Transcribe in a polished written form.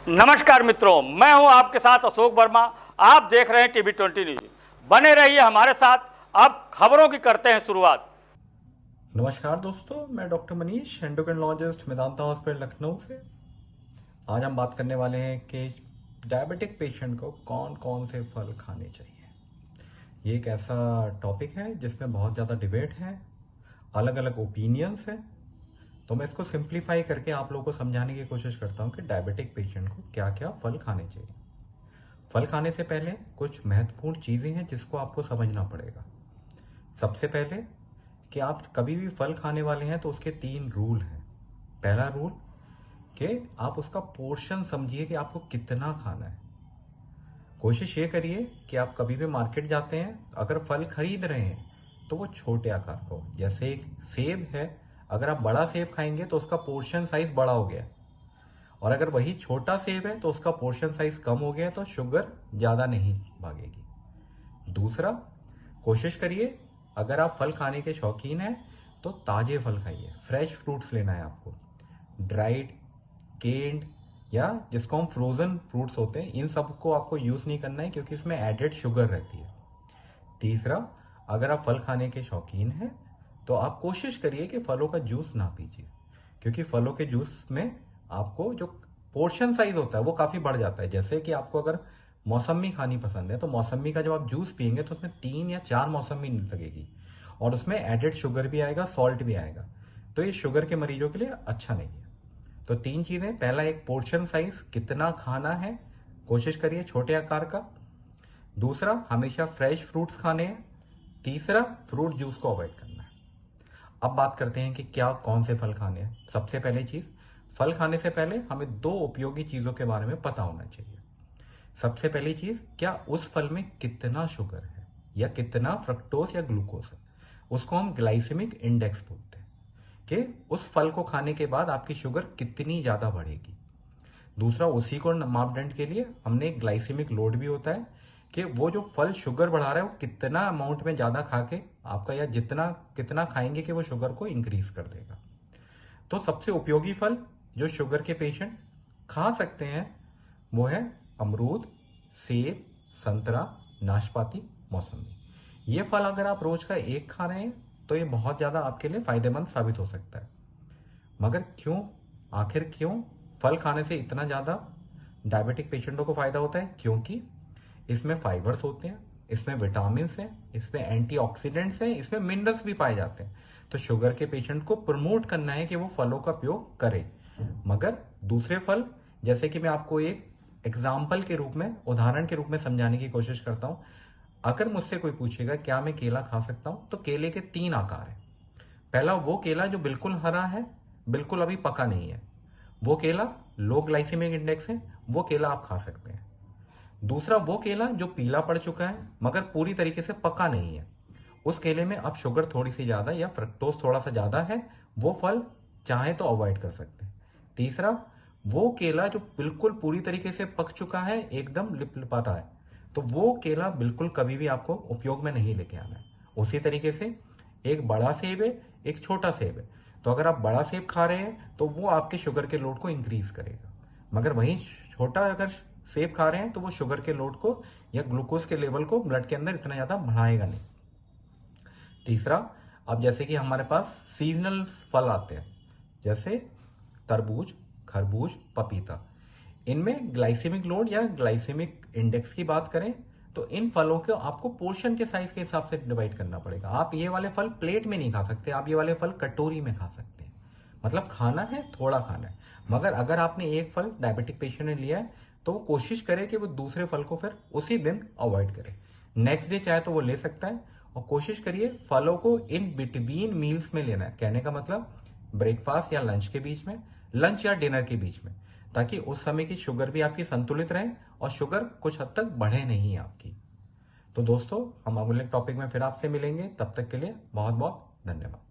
नमस्कार मित्रों, मैं हूं आपके साथ अशोक वर्मा। आप देख रहे हैं टीवी 20 न्यूज। बने रहिए हमारे साथ। अब खबरों की करते हैं शुरुआत। नमस्कार दोस्तों, मैं doctor Manish, endocrinologist, Medanta hospital Lucknow से। आज हम बात करने वाले हैं कि डायबिटिक पेशेंट को कौन कौन से फल खाने चाहिए। ये एक ऐसा टॉपिक है जिसमें बहुत ज़्यादा डिबेट है, अलग अलग ओपिनियंस हैं। तो मैं इसको सिंप्लीफाई करके आप लोगों को समझाने की कोशिश करता हूँ कि डायबिटिक पेशेंट को क्या क्या फल खाने चाहिए। फल खाने से पहले कुछ महत्वपूर्ण चीज़ें हैं जिसको आपको समझना पड़ेगा। सबसे पहले कि आप कभी भी फल खाने वाले हैं तो उसके 3 रूल हैं। पहला रूल कि आप उसका पोर्शन समझिए कि आपको कितना खाना है। कोशिश ये करिए कि आप कभी भी मार्केट जाते हैं, अगर फल खरीद रहे हैं तो वो छोटे आकार का हो। जैसे एक सेब है, अगर आप बड़ा सेब खाएंगे तो उसका पोर्शन साइज बड़ा हो गया, और अगर वही छोटा सेब है तो उसका पोर्शन साइज कम हो गया, तो शुगर ज़्यादा नहीं भागेगी। दूसरा, कोशिश करिए अगर आप फल खाने के शौकीन हैं तो ताज़े फल खाइए, फ्रेश फ्रूट्स लेना है आपको। ड्राइड, केन्ड या जिसको हम फ्रोज़न फ्रूट्स होते हैं, इन सब को आपको यूज़ नहीं करना है क्योंकि इसमें एडेड शुगर रहती है। तीसरा, अगर आप फल खाने के शौकीन हैं तो आप कोशिश करिए कि फलों का जूस ना पीजिए, क्योंकि फलों के जूस में आपको जो पोर्शन साइज होता है वो काफ़ी बढ़ जाता है। जैसे कि आपको अगर मौसमी खानी पसंद है तो मौसमी का जब आप जूस पियेंगे तो उसमें 3 या 4 मौसमी लगेगी, और उसमें एडेड शुगर भी आएगा, सॉल्ट भी आएगा। तो ये शुगर के मरीजों के लिए अच्छा नहीं है। तो 3 चीज़ें, पहला एक पोर्शन साइज कितना खाना है, कोशिश करिए छोटे आकार का। दूसरा, हमेशा फ्रेश फ्रूट्स खाने हैं। तीसरा, फ्रूट जूस को अवॉइड करना है। अब बात करते हैं कि क्या कौन से फल खाने हैं। सबसे पहले चीज़, फल खाने से पहले हमें 2 उपयोगी चीज़ों के बारे में पता होना चाहिए। सबसे पहली चीज़, क्या उस फल में कितना शुगर है या कितना फ्रक्टोज या ग्लूकोज है। उसको हम ग्लाइसेमिक इंडेक्स बोलते हैं कि उस फल को खाने के बाद आपकी शुगर कितनी ज़्यादा बढ़ेगी। दूसरा, उसी को मापदंड के लिए हमने ग्लाइसेमिक लोड भी होता है कि वो जो फल शुगर बढ़ा रहा है वो कितना अमाउंट में ज़्यादा खा के आपका, या जितना कितना खाएंगे कि वो शुगर को इंक्रीज कर देगा। तो सबसे उपयोगी फल जो शुगर के पेशेंट खा सकते हैं वो है अमरूद, सेब, संतरा, नाशपाती, मौसमी। ये फल अगर आप रोज का 1 खा रहे हैं तो ये बहुत ज़्यादा आपके लिए फायदेमंद साबित हो सकता है। मगर क्यों, आखिर क्यों फल खाने से इतना ज़्यादा डायबिटिक पेशेंटों को फायदा होता है? क्योंकि इसमें फाइबर्स होते हैं, इसमें विटामिन हैं, इसमें एंटीऑक्सीडेंट्स हैं, इसमें मिनरल्स भी पाए जाते हैं। तो शुगर के पेशेंट को प्रमोट करना है कि वो फलों का उपयोग करे। मगर दूसरे फल, जैसे कि मैं आपको एक एग्जाम्पल के रूप में, उदाहरण के रूप में समझाने की कोशिश करता हूँ। अगर मुझसे कोई पूछेगा क्या मैं केला खा सकता हूँ, तो केले के 3 आकार हैं। पहला, वो केला जो बिल्कुल हरा है, बिल्कुल अभी पका नहीं है, वो केला लो ग्लाइसेमिक इंडेक्स है, वो केला आप खा सकते हैं। दूसरा, वो केला जो पीला पड़ चुका है मगर पूरी तरीके से पका नहीं है, उस केले में अब शुगर थोड़ी सी ज़्यादा या फ्रक्टोज थोड़ा सा ज़्यादा है, वो फल चाहे तो अवॉइड कर सकते हैं। तीसरा, वो केला जो बिल्कुल पूरी तरीके से पक चुका है, एकदम लिपलिपाता है, तो वो केला बिल्कुल कभी भी आपको उपयोग में नहीं लेके आना है। उसी तरीके से एक बड़ा सेब है, एक छोटा सेब है, तो अगर आप बड़ा सेब खा रहे हैं तो वो आपके शुगर के लोड को इंक्रीज करेगा, मगर वहीं छोटा अगर सेब खा रहे हैं तो वो शुगर के लोड को या ग्लूकोज के लेवल को ब्लड के अंदर इतना ज़्यादा बढ़ाएगा नहीं। तीसरा, अब जैसे कि हमारे पास सीजनल फल आते हैं, जैसे तरबूज, खरबूज, पपीता, इनमें ग्लाइसेमिक लोड या ग्लाइसेमिक इंडेक्स की बात करें तो इन फलों को आपको पोर्शन के साइज के हिसाब से डिवाइड करना पड़ेगा। आप ये वाले फल प्लेट में नहीं खा सकते, आप ये वाले फल कटोरी में खा सकते हैं। मतलब खाना है, थोड़ा खाना है। मगर अगर आपने एक फल डायबिटिक पेशेंट ने लिया है तो वो कोशिश करे कि वो दूसरे फल को फिर उसी दिन अवॉइड करे। नेक्स्ट डे चाहे तो वो ले सकता है, और कोशिश करिए फलों को इन बिटवीन मील्स में लेना है। कहने का मतलब ब्रेकफास्ट या लंच के बीच में, लंच या डिनर के बीच में, ताकि उस समय की शुगर भी आपकी संतुलित रहे और शुगर कुछ हद तक बढ़े नहीं आपकी। तो दोस्तों, हम अगले टॉपिक में फिर आपसे मिलेंगे। तब तक के लिए बहुत बहुत धन्यवाद।